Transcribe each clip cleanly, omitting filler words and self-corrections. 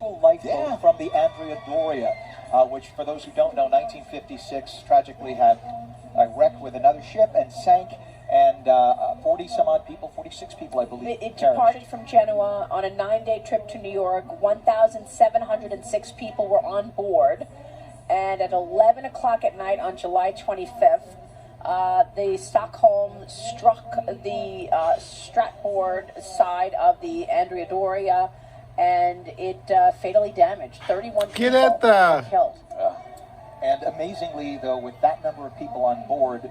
Lifeboat from the Andrea Doria, which, for those who don't know, 1956 tragically had a wreck with another ship and sank, and 40 some odd people, 46 people, I believe. It departed from Genoa on a 9-day trip to New York. 1,706 people were on board, and at 11 o'clock at night on July 25th, the Stockholm struck the starboard side of the Andrea Doria, and it fatally damaged 31 people were killed. And amazingly, though, with that number of people on board,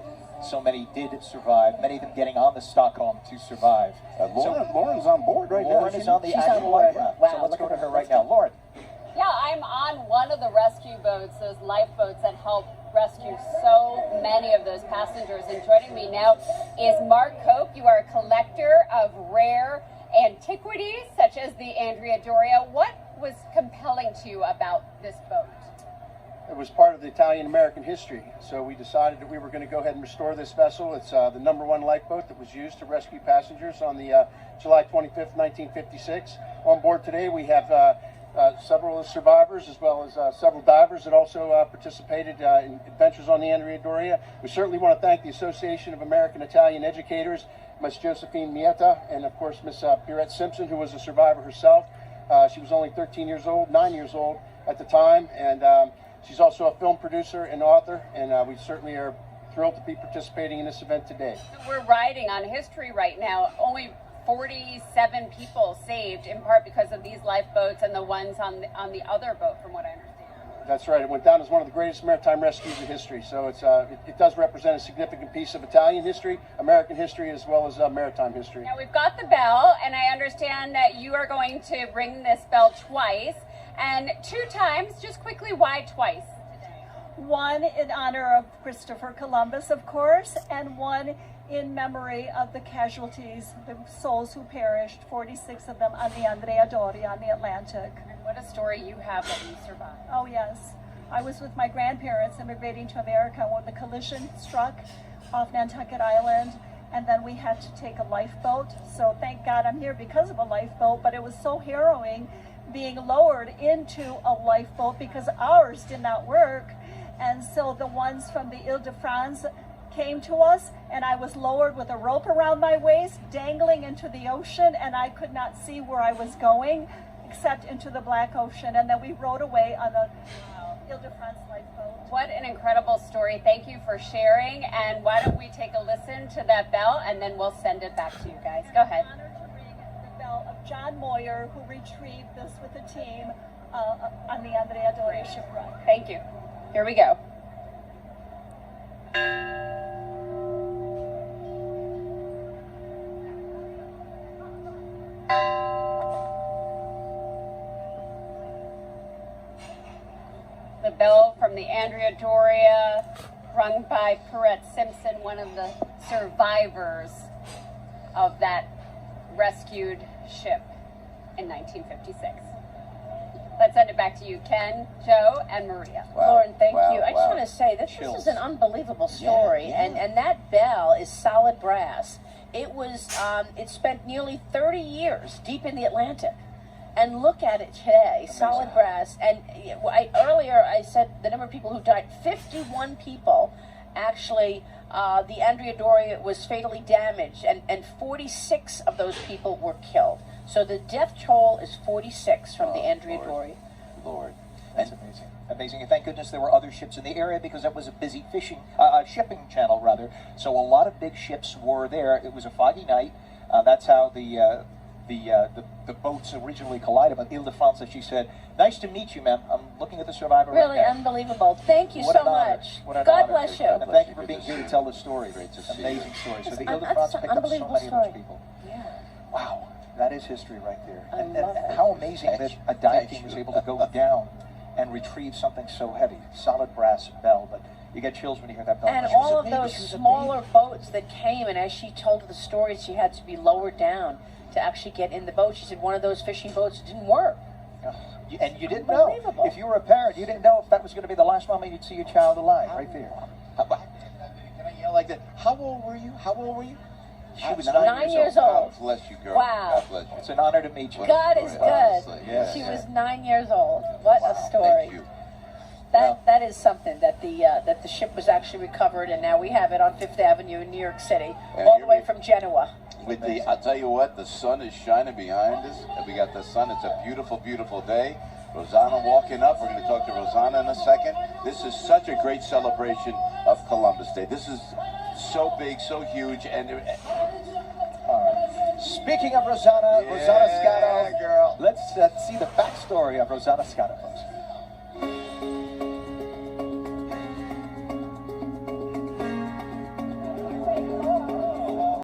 so many did survive, many of them getting on the Stockholm to survive. Lauren's on board right now. Lauren is on the actual lifeboat. Wow, so let's go to her right now. Lauren. Yeah, I'm on one of the rescue boats, those lifeboats that help rescue so many of those passengers. And joining me now is Mark Cope. You are a collector of rare antiquities, such as the Andrea Doria. What was compelling to you about this boat? It was part of the Italian-American history, so we decided that we were going to go ahead and restore this vessel. It's the #1 lifeboat that was used to rescue passengers on the July 25th, 1956. On board today, we have several of the survivors, as well as several divers that also participated in adventures on the Andrea Doria. We certainly want to thank the Association of American Italian Educators, Miss Josephine Mietta, and of course Miss Pierette Simpson, who was a survivor herself. She was only 9 years old at the time, and she's also a film producer and author, and we certainly are thrilled to be participating in this event today. We're riding on history right now. Only 47 people saved, in part because of these lifeboats and the ones on the other boat, from what I understand. That's right. It went down as one of the greatest maritime rescues in history. So it does represent a significant piece of Italian history, American history, as well as maritime history. Now we've got the bell, and I understand that you are going to ring this bell twice, and 2 times. Just quickly, why twice today? One in honor of Christopher Columbus, of course, and one in memory of the casualties, the souls who perished, 46 of them on the Andrea Doria on the Atlantic. And what a story you have that you survived. Oh yes, I was with my grandparents immigrating to America when the collision struck off Nantucket Island, and then we had to take a lifeboat. So thank God I'm here because of a lifeboat, but it was so harrowing being lowered into a lifeboat because ours did not work. And so the ones from the Ile-de-France came to us, and I was lowered with a rope around my waist, dangling into the ocean, and I could not see where I was going except into the Black Ocean. And then we rode away on the Ile-de-France lifeboat. What an incredible story. Thank you for sharing. And why don't we take a listen to that bell, and then we'll send it back to you guys. Go ahead. It's an honor to ring the bell of John Moyer, who retrieved this with the team on the Andrea Doria shipwreck. Thank you. Here we go. The bell from the Andrea Doria, rung by Pierette Simpson, one of the survivors of that rescued ship in 1956. Let's send it back to you, Ken, Joe, and Maria. Wow. Lauren, thank you. I just want to say that this is an unbelievable story, and that bell is solid brass. It was, it spent nearly 30 years deep in the Atlantic. And look at it today, solid brass. And earlier I said the number of people who died, 51 people. Actually, the Andrea Doria was fatally damaged, and 46 of those people were killed. So the death toll is 46 from the Andrea Doria. Lord, that's amazing. Amazing. And thank goodness there were other ships in the area, because that was a busy shipping channel, rather. So a lot of big ships were there. It was a foggy night. That's how the boats originally collided. But Ile-de-France, as she said, nice to meet you, ma'am. I'm looking at the survivor right now. Really unbelievable. Thank you so much. God bless you. And thank you for being here to tell the story. Amazing story. So the Ile-de-France picked up so many of those people. Yeah. Wow. That is history right there. And love it. how amazing that a dive team was able to go down and retrieve something so heavy. Solid brass bell, but you get chills when you hear that bell. And all of those smaller boats that came, and as she told the story, she had to be lowered down to actually get in the boat. She said one of those fishing boats didn't work. And you didn't know. If you were a parent, you didn't know if that was going to be the last moment you'd see your child alive, right there. Can I yell like that? How old were you? How old were you? She was 9 years old. God bless you, girl. Wow. God bless you. It's an honor to meet you. God is good. Honestly, yeah. She was 9 years old. What a story. Thank you. That is something that the ship was actually recovered, and now we have it on Fifth Avenue in New York City, And all here the way we- from Genoa. With the, I'll tell you what, the sun is shining behind us. We got the sun. It's a beautiful, beautiful day. Rosanna walking up. We're going to talk to Rosanna in a second. This is such a great celebration of Columbus Day. This is so big, so huge, and All right. Speaking of Rosanna, Rosanna Scotto, girl. let's see the backstory of Rosanna Scotto, folks.